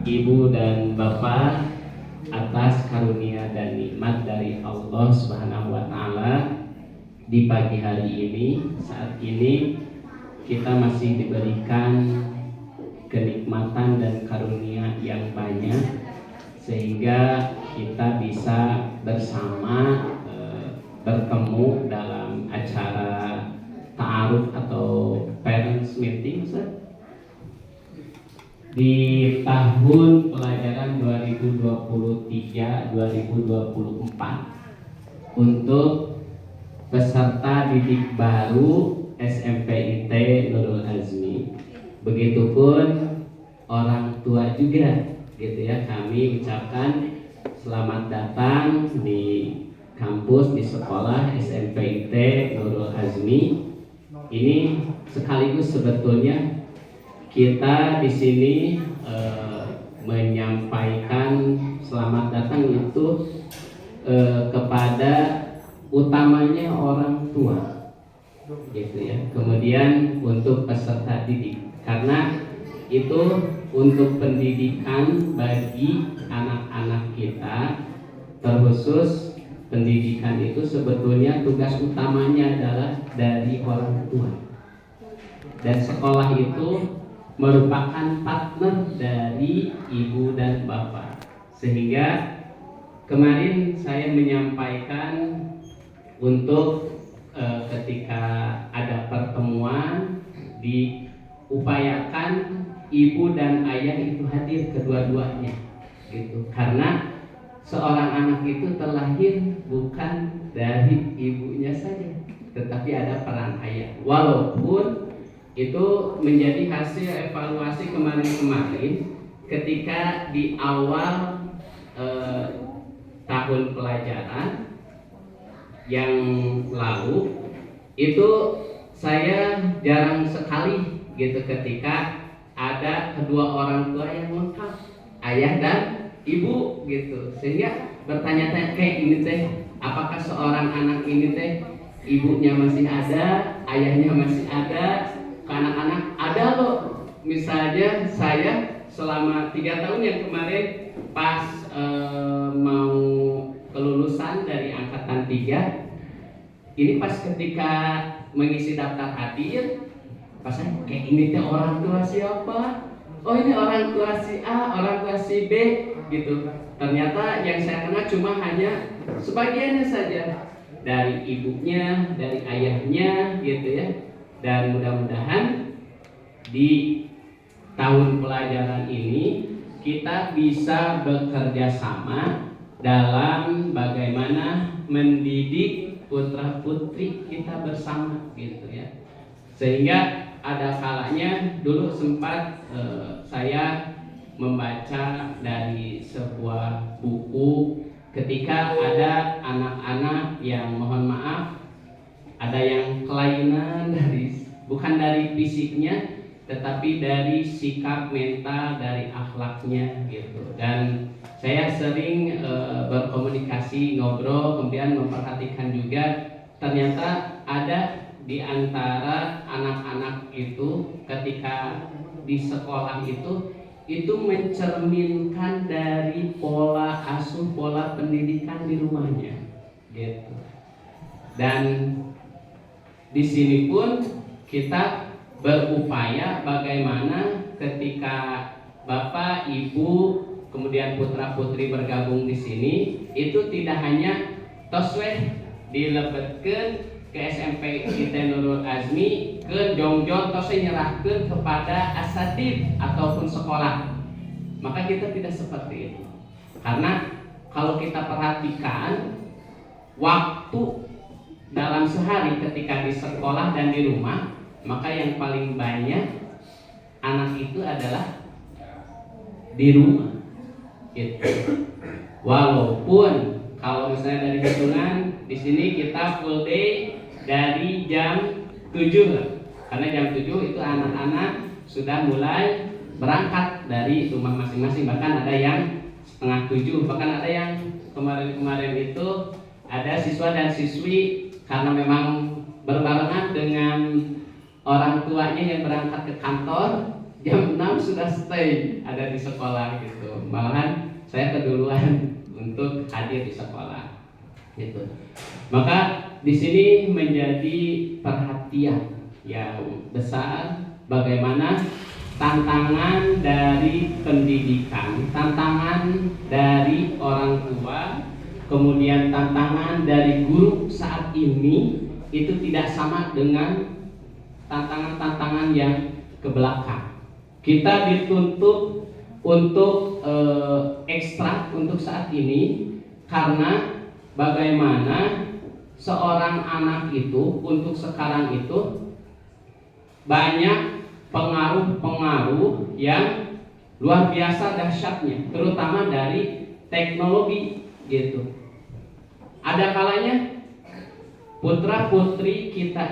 Ibu dan Bapak atas karunia dan nikmat dari Allah Subhanahu wa taala di pagi hari ini. Saat ini kita masih diberikan kenikmatan dan karunia yang banyak sehingga kita bisa bersama bertemu dalam acara ta'aruf atau parents meeting di tahun pelajaran 2023-2024 untuk peserta didik baru SMPIT Nurul Azmi. Begitupun orang tua juga, gitu ya. Kami ucapkan selamat datang di kampus, di sekolah SMPIT Nurul Azmi. Ini sekaligus sebetulnya kita di sini menyampaikan selamat datang itu kepada utamanya orang tua, gitu ya. Kemudian untuk peserta didik, karena itu untuk pendidikan bagi anak-anak kita, terkhusus pendidikan itu sebetulnya tugas utamanya adalah dari orang tua, dan sekolah itu merupakan partner dari ibu dan bapak. Sehingga kemarin saya menyampaikan untuk ketika ada pertemuan diupayakan ibu dan ayah itu hadir kedua-duanya, gitu. Karena seorang anak itu terlahir bukan dari ibunya saja, tetapi ada peran ayah. Walaupun itu menjadi hasil evaluasi kemarin-kemarin ketika di awal tahun pelajaran yang lalu, itu saya jarang sekali gitu ketika ada kedua orang tua yang lengkap, ayah dan ibu, gitu. Sehingga bertanya-tanya kayak ini teh, apakah seorang anak ini teh ibunya masih ada, ayahnya masih ada? Anak-anak ada loh. Misalnya saya selama 3 tahun yang kemarin pas mau kelulusan dari angkatan 3, ini pas ketika mengisi daftar hadir, pas saya kayak ini teh orang tua siapa? Oh, ini orang tua si A, orang tua si B, gitu. Ternyata yang saya kenal cuma hanya sebagiannya saja, dari ibunya, dari ayahnya, gitu ya. Dan mudah-mudahan di tahun pelajaran ini kita bisa bekerja sama dalam bagaimana mendidik putra putri kita bersama, gitu ya. Sehingga ada kalanya dulu sempat saya membaca dari sebuah buku ketika ada anak-anak yang, mohon maaf, ada yang kelainan bukan dari fisiknya, tetapi dari sikap mental, dari akhlaknya, gitu. Dan saya sering berkomunikasi, ngobrol, kemudian memperhatikan juga ternyata ada di antara anak-anak itu ketika di sekolah itu mencerminkan dari pola asuh, pola pendidikan di rumahnya, gitu. Dan di sini pun kita berupaya bagaimana ketika bapak, ibu, kemudian putra putri bergabung di sini, itu tidak hanya tosweh dilebetkeun ke SMPIT Nurul Azmi ke jongjol tosweh nyerahkeun kepada asatid ataupun sekolah. Maka kita tidak seperti itu. Karena kalau kita perhatikan waktu dalam sehari ketika di sekolah dan di rumah, maka yang paling banyak anak itu adalah di rumah, gitu. Walaupun kalau misalnya dari hitungan di sini kita full day dari jam 7, karena jam 7 itu anak-anak sudah mulai berangkat dari rumah masing-masing. Bahkan ada yang setengah 7, bahkan ada yang kemarin-kemarin itu ada siswa dan siswi karena memang berbarengan dengan orang tuanya yang berangkat ke kantor, jam 6 sudah stay ada di sekolah gitu. Malahan saya keduluan untuk hadir di sekolah gitu. Maka di sini menjadi perhatian yang besar bagaimana tantangan dari pendidikan, tantangan dari orang tua, kemudian tantangan dari guru saat ini itu tidak sama dengan tantangan-tantangan yang ke belakang. Kita dituntut untuk ekstra untuk saat ini karena bagaimana seorang anak itu untuk sekarang itu banyak pengaruh-pengaruh yang luar biasa dahsyatnya, terutama dari teknologi gitu. Ada kalanya putra putri kita